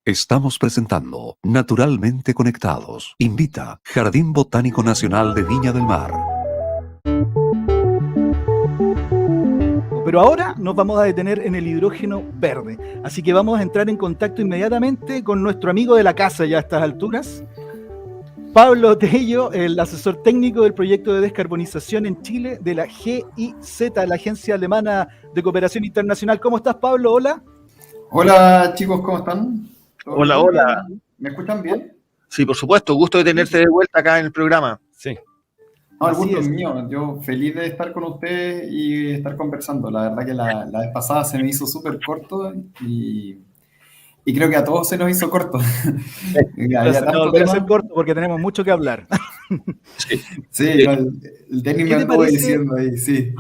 Estamos presentando Naturalmente Conectados. Invita Jardín Botánico Nacional de Viña del Mar. Pero ahora nos vamos a detener en el hidrógeno verde. Así que vamos a entrar en contacto inmediatamente con nuestro amigo de la casa ya a estas alturas, Pablo Tello, el asesor técnico del proyecto de descarbonización en Chile de la GIZ, la Agencia Alemana de Cooperación Internacional. ¿Cómo estás, Pablo? Hola. Hola chicos, ¿cómo están? Hola, hola. ¿Me escuchan bien? Sí, por supuesto, gusto de tenerte de vuelta acá en el programa. Sí. No, el gusto es mío. Yo feliz de estar con ustedes y estar conversando. La verdad que la vez pasada se me hizo súper corto y creo que a todos se nos hizo corto. No, voy a ser corto porque tenemos mucho que hablar. Sí, no, el técnico me estuvo diciendo ahí, sí.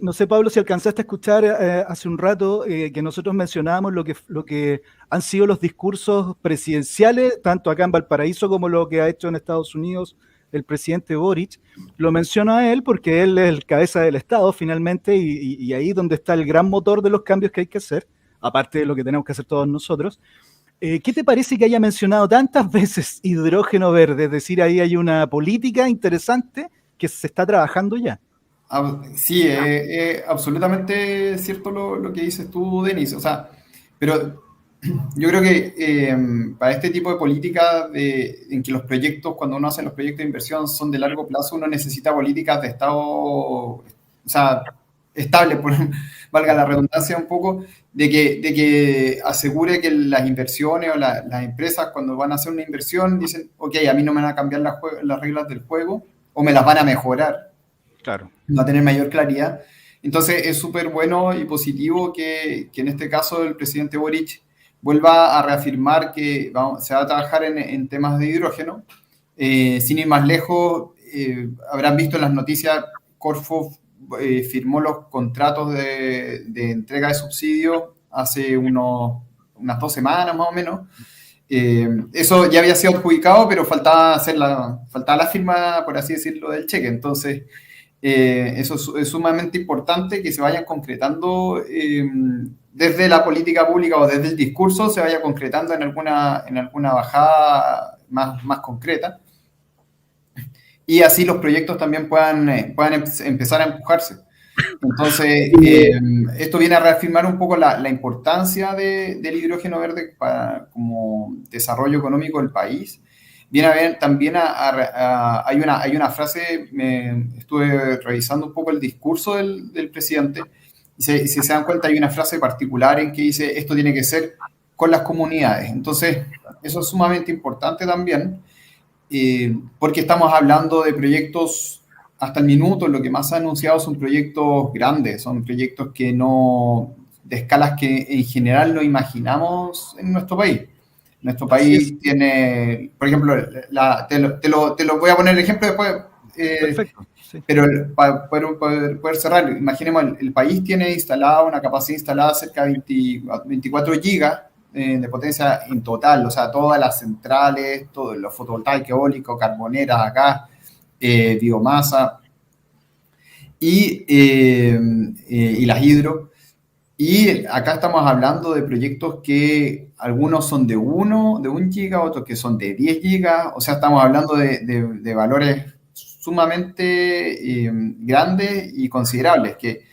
No sé, Pablo, si alcanzaste a escuchar hace un rato que nosotros mencionábamos lo que han sido los discursos presidenciales, tanto acá en Valparaíso como lo que ha hecho en Estados Unidos el presidente Boric. Lo menciono a él porque él es el cabeza del Estado finalmente y ahí donde está el gran motor de los cambios que hay que hacer, aparte de lo que tenemos que hacer todos nosotros. ¿Qué te parece que haya mencionado tantas veces hidrógeno verde? Es decir, ahí hay una política interesante que se está trabajando ya. Sí, absolutamente cierto lo que dices tú, Denis. O sea, pero yo creo que para este tipo de política en que los proyectos, cuando uno hace los proyectos de inversión son de largo plazo, uno necesita políticas de Estado, o sea, estables, valga la redundancia un poco, de que asegure que las inversiones o las empresas cuando van a hacer una inversión dicen, ok, a mí no me van a cambiar las reglas del juego o me las van a mejorar. Claro. Va a tener mayor claridad. Entonces es súper bueno y positivo que en este caso el presidente Boric vuelva a reafirmar que se va a trabajar en temas de hidrógeno. Sin ir más lejos, habrán visto en las noticias, Corfo firmó los contratos de entrega de subsidios hace unas 2 semanas más o menos. Eso ya había sido adjudicado, pero faltaba la firma, por así decirlo, del cheque. Entonces, eso es sumamente importante que se vayan concretando desde la política pública o desde el discurso, se vaya concretando en alguna bajada más concreta. Y así los proyectos también puedan empezar a empujarse. Entonces, esto viene a reafirmar un poco la importancia del hidrógeno verde como desarrollo económico del país. Viene a ver también hay una frase, estuve revisando un poco el discurso del presidente, y si se dan cuenta hay una frase particular en que dice, esto tiene que ser con las comunidades. Entonces, eso es sumamente importante también, porque estamos hablando de proyectos, hasta el minuto, lo que más se ha anunciado son proyectos grandes, son proyectos de escalas que en general no imaginamos en nuestro país. Nuestro país tiene, por ejemplo, te lo voy a poner el ejemplo después. Perfecto. Sí. Pero para poder cerrar, imaginemos, el país tiene una capacidad instalada cerca de 24 gigas de potencia en total, o sea, todas las centrales, todos los fotovoltaicos, eólicos, carboneras, gas, biomasa y las hidro. Y acá estamos hablando de proyectos que algunos son de 1 giga, otros que son de 10 gigas, o sea, estamos hablando de valores sumamente grandes y considerables, que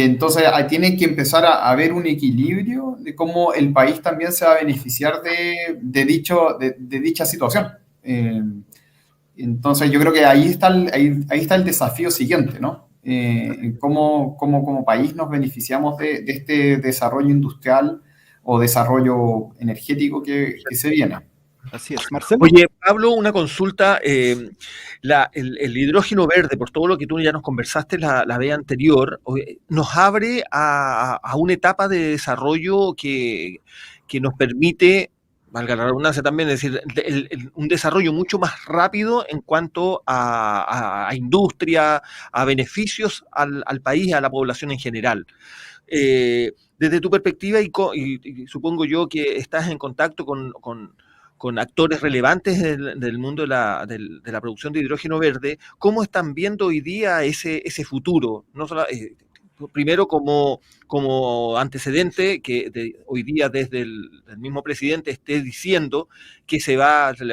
entonces tiene que empezar a haber un equilibrio de cómo el país también se va a beneficiar de dicha situación. Entonces yo creo que ahí está el desafío siguiente, ¿no? Cómo como país nos beneficiamos de este desarrollo industrial o desarrollo energético que se viene. Así es. Marcelo. Oye, Pablo, una consulta. El hidrógeno verde, por todo lo que tú ya nos conversaste la vez anterior, nos abre a una etapa de desarrollo que nos permite, valga la redundancia también, es decir, un desarrollo mucho más rápido en cuanto a industria, a beneficios al país, a la población en general. Desde tu perspectiva, y supongo yo que estás en contacto con actores relevantes del mundo de la producción de hidrógeno verde, ¿cómo están viendo hoy día ese futuro? No solo, primero como antecedente que hoy día desde el mismo presidente esté diciendo que se le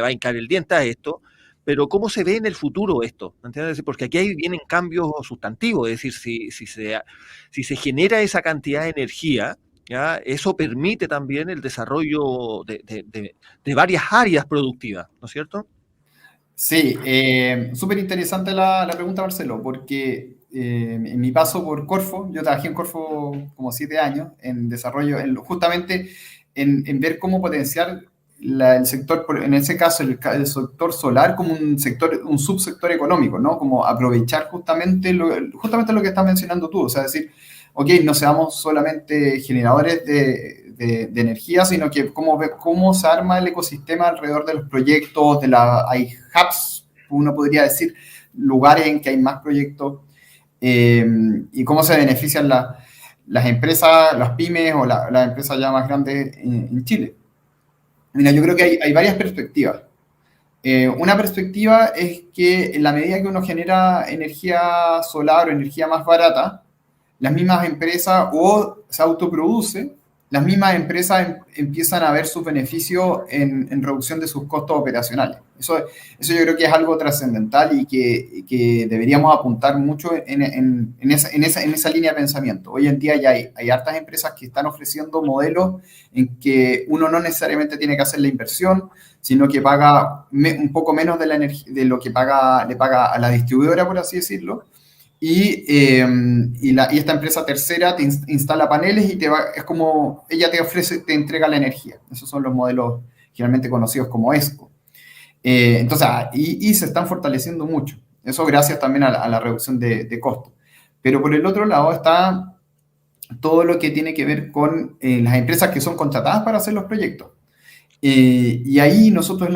va a hincar el diente a esto, pero ¿cómo se ve en el futuro esto? ¿Entiendes? Porque aquí vienen cambios sustantivos, es decir, si se genera esa cantidad de energía, ¿ya? Eso permite también el desarrollo de varias áreas productivas, ¿no es cierto? Sí, súper interesante la pregunta, Marcelo, porque en mi paso por Corfo, yo trabajé en Corfo como 7 años en desarrollo, justamente en ver cómo potenciar el sector, en ese caso el sector solar como un subsector económico, ¿no? Como aprovechar justamente lo que estás mencionando tú, o sea, decir, ok, no seamos solamente generadores de energía, sino que cómo se arma el ecosistema alrededor de los proyectos, hay hubs, uno podría decir, lugares en que hay más proyectos, y cómo se benefician las empresas, las pymes o las empresas ya más grandes en Chile. Mira, yo creo que hay varias perspectivas. Una perspectiva es que en la medida que uno genera energía solar o energía más barata, las mismas empresas o se autoproduce, las mismas empresas empiezan a ver sus beneficios en reducción de sus costos operacionales. Eso yo creo que es algo trascendental y que deberíamos apuntar mucho en esa línea de pensamiento. Hoy en día ya hay hartas empresas que están ofreciendo modelos en que uno no necesariamente tiene que hacer la inversión, sino que paga un poco menos de lo que le paga a la distribuidora, por así decirlo. Y esta empresa tercera te instala paneles y es como ella te entrega la energía. Esos son los modelos generalmente conocidos como ESCO. Entonces, y se están fortaleciendo mucho. Eso gracias también a la reducción de costos. Pero por el otro lado está todo lo que tiene que ver con las empresas que son contratadas para hacer los proyectos. Y ahí nosotros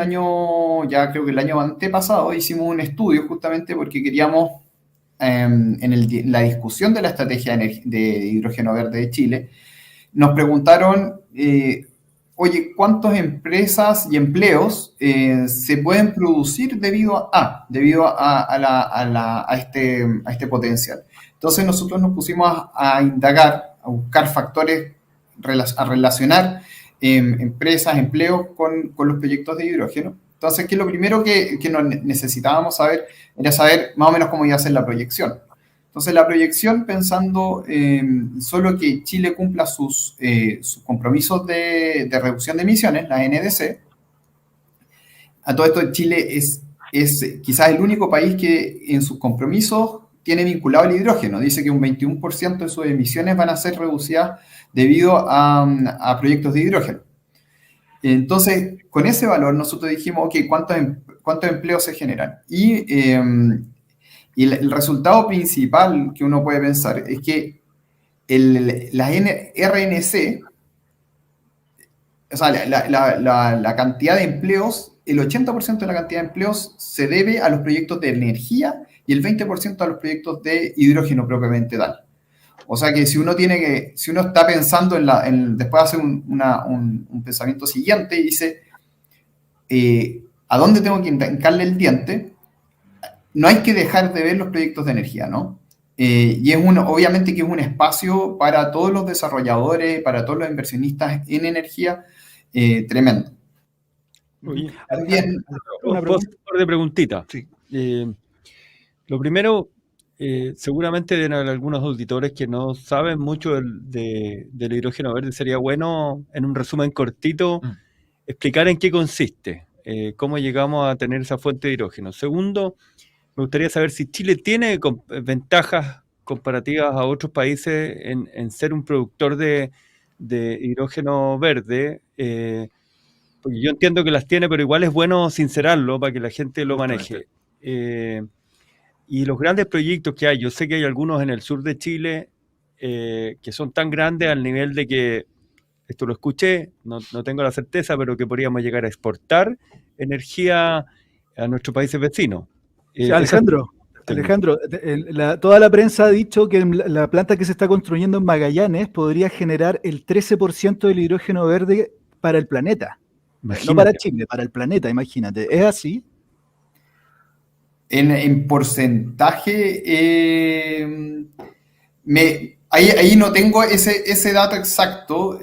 ya creo que el año antepasado hicimos un estudio justamente porque queríamos, en la discusión de la estrategia de hidrógeno verde de Chile, nos preguntaron, oye, ¿cuántas empresas y empleos se pueden producir debido a este potencial? Entonces nosotros nos pusimos a indagar, a buscar factores, a relacionar empresas, empleos con los proyectos de hidrógeno. Entonces, que lo primero que necesitábamos saber era saber más o menos cómo iba a ser la proyección. Entonces, la proyección, pensando solo que Chile cumpla sus compromisos de reducción de emisiones, la NDC, a todo esto Chile es quizás el único país que en sus compromisos tiene vinculado el hidrógeno. Dice que un 21% de sus emisiones van a ser reducidas debido a proyectos de hidrógeno. Entonces, con ese valor nosotros dijimos, ok, ¿cuántos empleos se generan? Y el resultado principal que uno puede pensar es que la RNC, o sea, la cantidad de empleos, el 80% de la cantidad de empleos se debe a los proyectos de energía y el 20% a los proyectos de hidrógeno propiamente tal. O sea que si uno está pensando después hace un pensamiento siguiente y dice, ¿a dónde tengo que hincarle el diente? No hay que dejar de ver los proyectos de energía, ¿no? Y obviamente que es un espacio para todos los desarrolladores, para todos los inversionistas en energía, tremendo. Oye, También, un par de preguntitas. Sí. Lo primero, seguramente deben haber algunos auditores que no saben mucho del hidrógeno verde. Sería bueno, en un resumen cortito, explicar en qué consiste, cómo llegamos a tener esa fuente de hidrógeno. Segundo, me gustaría saber si Chile tiene ventajas comparativas a otros países en ser un productor de hidrógeno verde, porque yo entiendo que las tiene, pero igual es bueno sincerarlo para que la gente lo maneje. Y los grandes proyectos que hay, yo sé que hay algunos en el sur de Chile que son tan grandes al nivel de que, esto lo escuché, no tengo la certeza, pero que podríamos llegar a exportar energía a nuestros países vecinos. Sí, Alejandro, toda la prensa ha dicho que la planta que se está construyendo en Magallanes podría generar el 13% del hidrógeno verde para el planeta. Imagínate. No para Chile, para el planeta, imagínate. ¿Es así? En porcentaje, Ahí no tengo ese dato exacto,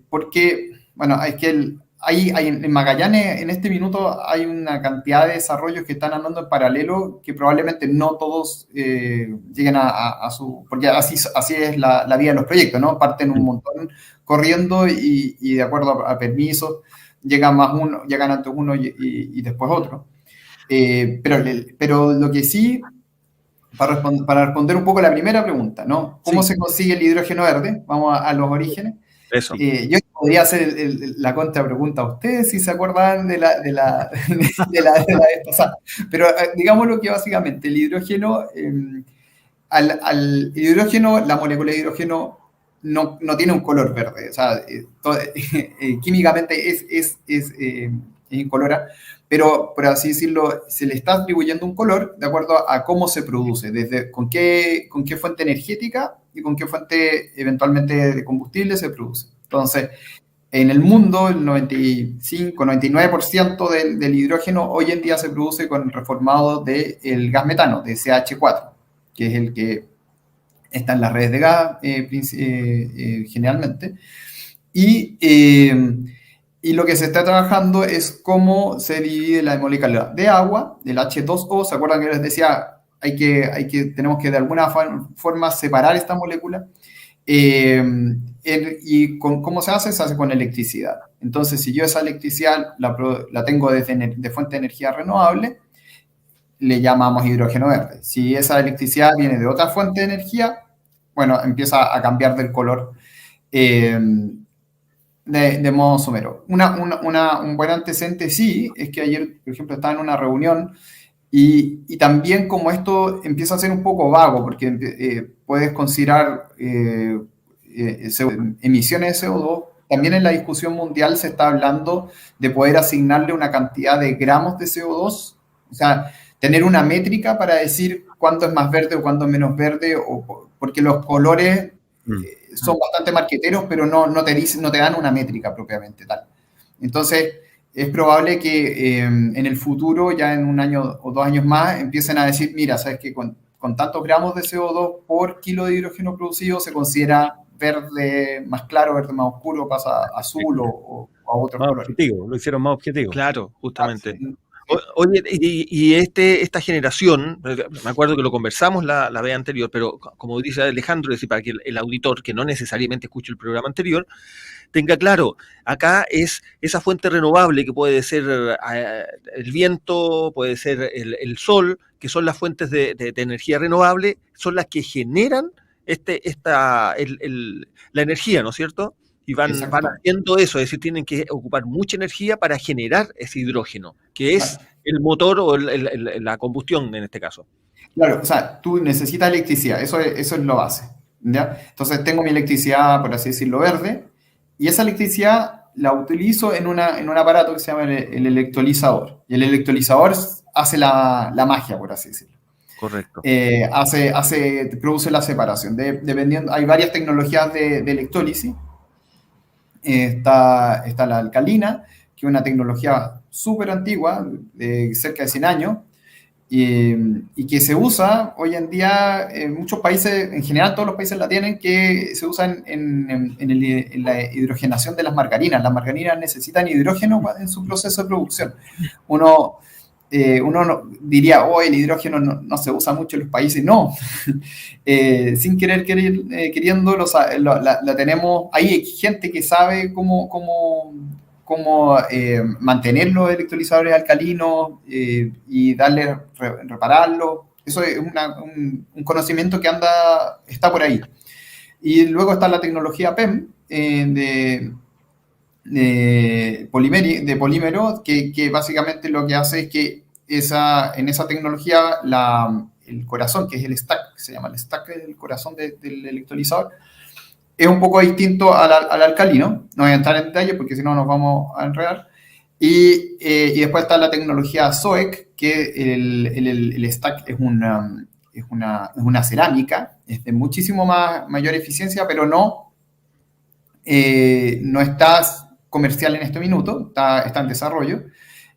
porque, bueno, es que en Magallanes en este minuto hay una cantidad de desarrollos que están andando en paralelo que probablemente no todos lleguen a su... Porque así es la vida de los proyectos, ¿no? Parten un montón corriendo y de acuerdo a permisos llegan antes uno y después otro. Pero lo que sí... Para responder un poco la primera pregunta, ¿no? ¿Cómo se consigue el hidrógeno verde? Vamos a los orígenes. Eso. Yo podría hacer la contrapregunta a ustedes si se acuerdan de la vez pasada. Pero digámoslo que básicamente el hidrógeno, el hidrógeno, la molécula de hidrógeno no tiene un color verde. O sea, químicamente es incolora. Pero, por así decirlo, se le está atribuyendo un color de acuerdo a cómo se produce, desde con qué fuente energética y con qué fuente eventualmente de combustible se produce. Entonces, en el mundo, el 95-99% del hidrógeno hoy en día se produce con el reformado del gas metano, de CH4, que es el que está en las redes de gas generalmente. Y lo que se está trabajando es cómo se divide la molécula de agua, del H2O. ¿Se acuerdan que les decía? Tenemos que de alguna forma separar esta molécula. Y ¿cómo se hace? Se hace con electricidad. Entonces, si yo esa electricidad la tengo de fuente de energía renovable, le llamamos hidrógeno verde. Si esa electricidad viene de otra fuente de energía, bueno, empieza a cambiar del color. De modo somero. Un buen antecedente sí, es que ayer, por ejemplo, estaba en una reunión y también como esto empieza a ser un poco vago, porque puedes considerar emisiones de CO2, también en la discusión mundial se está hablando de poder asignarle una cantidad de gramos de CO2, o sea, tener una métrica para decir cuánto es más verde o cuánto es menos verde, porque los colores... son bastante marqueteros, pero no te dan una métrica propiamente tal. Entonces, es probable que en el futuro, ya en 1 año o 2 años más, empiecen a decir, mira, sabes que con tantos gramos de CO2 por kilo de hidrógeno producido se considera verde más claro, verde más oscuro, pasa a azul o a otros colores. Objetivo, lo hicieron más objetivo. Claro, justamente. Oye, y esta generación, me acuerdo que lo conversamos la vez anterior, pero como dice Alejandro, es decir, para que el auditor, que no necesariamente escuche el programa anterior, tenga claro, acá es esa fuente renovable que puede ser el viento, puede ser el sol, que son las fuentes de energía renovable, son las que generan la energía, ¿no es cierto? Y van haciendo eso, es decir, tienen que ocupar mucha energía para generar ese hidrógeno, que es el motor o la combustión en este caso. Claro, o sea, tú necesitas electricidad, eso es lo base, ¿ya? Entonces tengo mi electricidad, por así decirlo, verde, y esa electricidad la utilizo en un aparato que se llama el electrolizador. Y el electrolizador hace la magia, por así decirlo. Correcto. Produce la separación. Dependiendo, hay varias tecnologías de electrólisis. Está la alcalina, que es una tecnología súper antigua, de cerca de 100 años, y que se usa hoy en día en muchos países, en general todos los países la tienen, que se usa en la hidrogenación de las margarinas. Las margarinas necesitan hidrógeno en su proceso de producción. Uno diría, el hidrógeno no se usa mucho en los países. No, sin queriendo, la tenemos. Hay gente que sabe cómo mantener los electrolizadores alcalinos y repararlos. Eso es un conocimiento que está por ahí. Y luego está la tecnología PEM de polímero, que básicamente lo que hace es que en esa tecnología el corazón, que es el stack, se llama el stack, el corazón del electrolizador, es un poco distinto al alcalino. No voy a entrar en detalle porque si no nos vamos a enredar. Y después está la tecnología SOEC, que el stack es una cerámica, es de muchísimo mayor eficiencia, pero no está comercial en este minuto, está en desarrollo.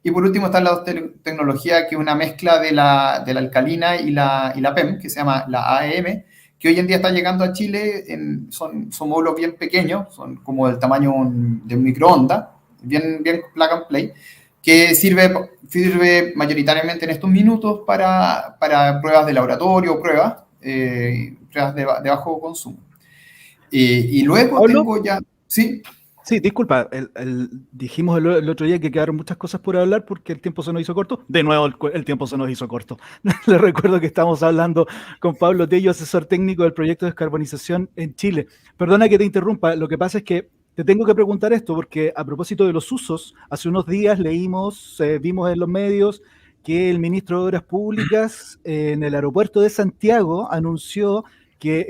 Y por último está la tecnología que es una mezcla de la alcalina y la PEM, que se llama la AEM, que hoy en día está llegando a Chile, son módulos bien pequeños, son como del tamaño de un microondas, bien plug and play, que sirve mayoritariamente en estos minutos para pruebas de laboratorio, pruebas de bajo consumo. Y luego ¿Pablo? tengo ya... ¿Sí? Sí, disculpa, dijimos el otro día que quedaron muchas cosas por hablar porque el tiempo se nos hizo corto. De nuevo, el tiempo se nos hizo corto. Les recuerdo que estamos hablando con Pablo Tello, asesor técnico del proyecto de descarbonización en Chile. Perdona que te interrumpa, lo que pasa es que te tengo que preguntar esto porque a propósito de los usos, hace unos días vimos en los medios que el ministro de Obras Públicas en el aeropuerto de Santiago anunció que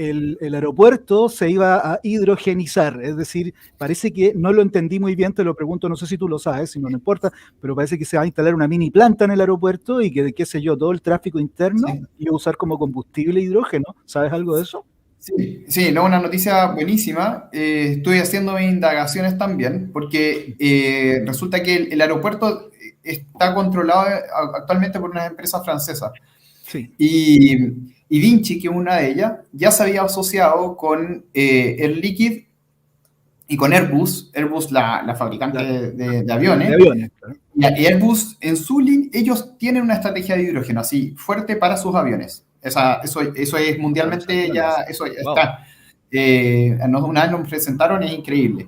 el aeropuerto se iba a hidrogenizar, es decir, parece que no lo entendí muy bien, te lo pregunto, no sé si tú lo sabes, si no importa, pero parece que se va a instalar una mini planta en el aeropuerto y que, qué sé yo, todo el tráfico interno iba a usar como combustible hidrógeno, ¿sabes algo de eso? Sí, no, una noticia buenísima. Estoy haciendo indagaciones también, porque resulta que el aeropuerto está controlado actualmente por unas empresas francesas. Sí. Y Vinci, que es una de ellas, ya se había asociado con Air Liquide y con Airbus, la fabricante de aviones. De aviones, claro. Y Airbus, en su línea, ellos tienen una estrategia de hidrógeno así, fuerte para sus aviones. Eso es mundialmente, ya eso ya está. Una vez nos presentaron, es increíble.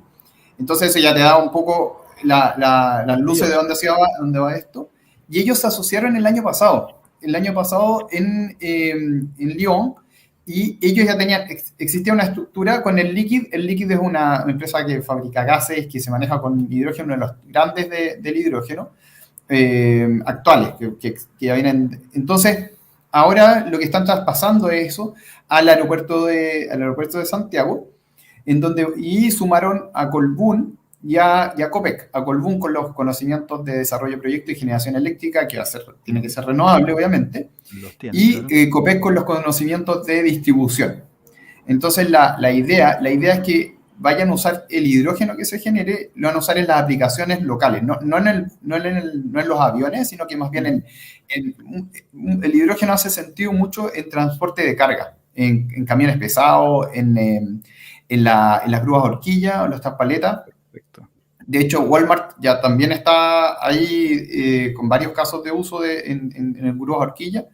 Entonces eso ya te da un poco las luces de dónde va esto. Y ellos se asociaron el año pasado en Lyon, y ellos ya existía una estructura con el Liquid. El Liquid es una empresa que fabrica gases, que se maneja con hidrógeno, uno de los grandes del hidrógeno actuales, que ya vienen. Entonces, ahora lo que están traspasando es eso al aeropuerto de Santiago, y sumaron a Colbún y a Copec. A Colbún con los conocimientos de desarrollo de proyectos y generación eléctrica, que tiene que ser renovable, obviamente, y Copec con los conocimientos de distribución. Entonces, la idea es que vayan a usar el hidrógeno que se genere, lo van a usar en las aplicaciones locales, no en los aviones, sino que más bien el hidrógeno hace sentido mucho en transporte de carga, en camiones pesados, en las grúas horquilla o las paletas. Perfecto. De hecho, Walmart ya también está ahí con varios casos de uso en grúas horquilla,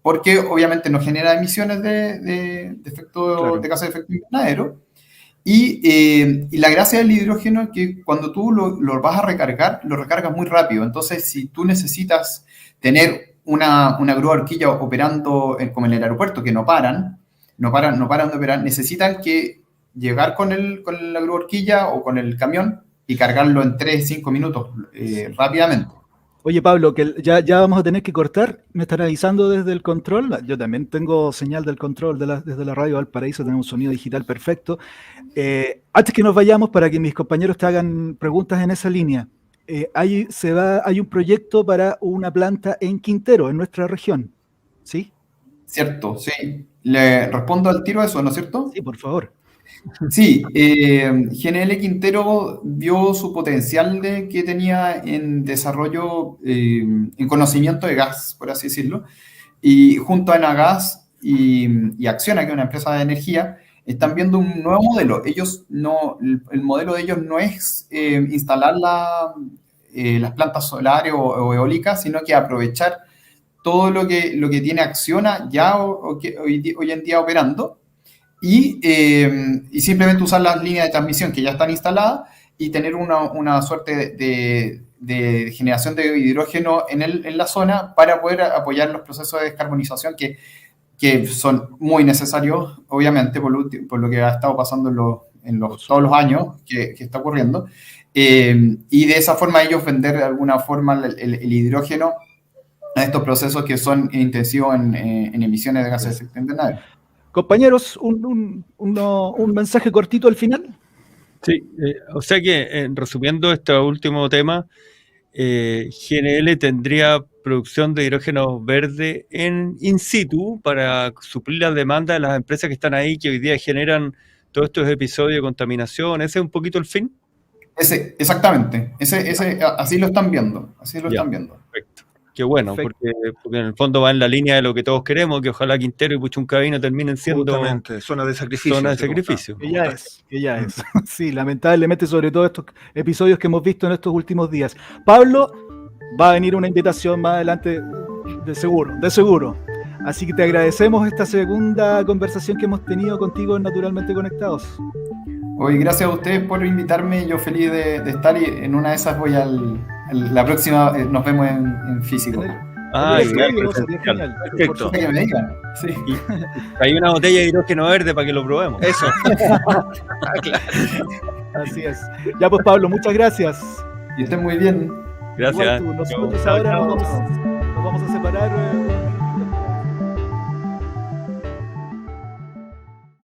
porque obviamente no genera emisiones de gases de efecto invernadero. Y la gracia del hidrógeno es que cuando tú lo vas a recargar, lo recargas muy rápido. Entonces, si tú necesitas tener una grúa horquilla operando como en el aeropuerto, que no paran de operar, necesitan que llegar con la grúa horquilla o con el camión y cargarlo en 3-5 minutos rápidamente. Oye, Pablo, que ya vamos a tener que cortar. Me están avisando desde el control. Yo también tengo señal del control desde la radio Valparaíso. Tenemos un sonido digital perfecto. Antes que nos vayamos, para que mis compañeros te hagan preguntas en esa línea, hay un proyecto para una planta en Quintero, en nuestra región. ¿Sí? Cierto, sí. Le respondo al tiro a eso, ¿no es cierto? Sí, por favor. Sí, GNL Quintero vio su potencial que tenía en desarrollo, en conocimiento de gas, por así decirlo, y junto a Enagas y Acciona, que es una empresa de energía, están viendo un nuevo modelo. El modelo de ellos no es instalar las plantas solares o eólicas, sino que aprovechar todo lo que tiene Acciona ya hoy en día operando, y simplemente usar las líneas de transmisión que ya están instaladas y tener una suerte de generación de hidrógeno en la zona para poder apoyar los procesos de descarbonización que son muy necesarios, obviamente, por lo que ha estado pasando todos los años que está ocurriendo. Y de esa forma ellos vender de alguna forma el hidrógeno a estos procesos que son intensivos en emisiones de gases de efecto invernadero. Compañeros, un mensaje cortito al final. Sí, o sea que resumiendo este último tema, GNL tendría producción de hidrógeno verde in situ para suplir la demanda de las empresas que están ahí, que hoy día generan todos estos episodios de contaminación. ¿Ese es un poquito el fin? Exactamente. Así lo están viendo. Perfecto. Qué bueno, Perfecto. porque en el fondo va en la línea de lo que todos queremos, que ojalá Quintero y Puchuncaví terminen siendo Justamente, zona de sacrificio. zona de así como sacrificio. Que ya es, que ya es. Sí, lamentablemente, sobre todo estos episodios que hemos visto en estos últimos días. Pablo, va a venir una invitación más adelante, de seguro, de seguro. Así que te agradecemos esta segunda conversación que hemos tenido contigo en Naturalmente Conectados. Hoy, gracias a ustedes por invitarme. Yo feliz de estar y en una de esas voy la próxima, nos vemos en físico. En el Ay, estudio, ya, sería genial. perfecto. Que me digan. Sí. Hay una botella de hidrógeno verde para que lo probemos. Eso. Así es. Ya pues, Pablo, muchas gracias. Y estén muy bien. Gracias. Igual tú, nosotros Chao, ahora chao. nos vamos a separar.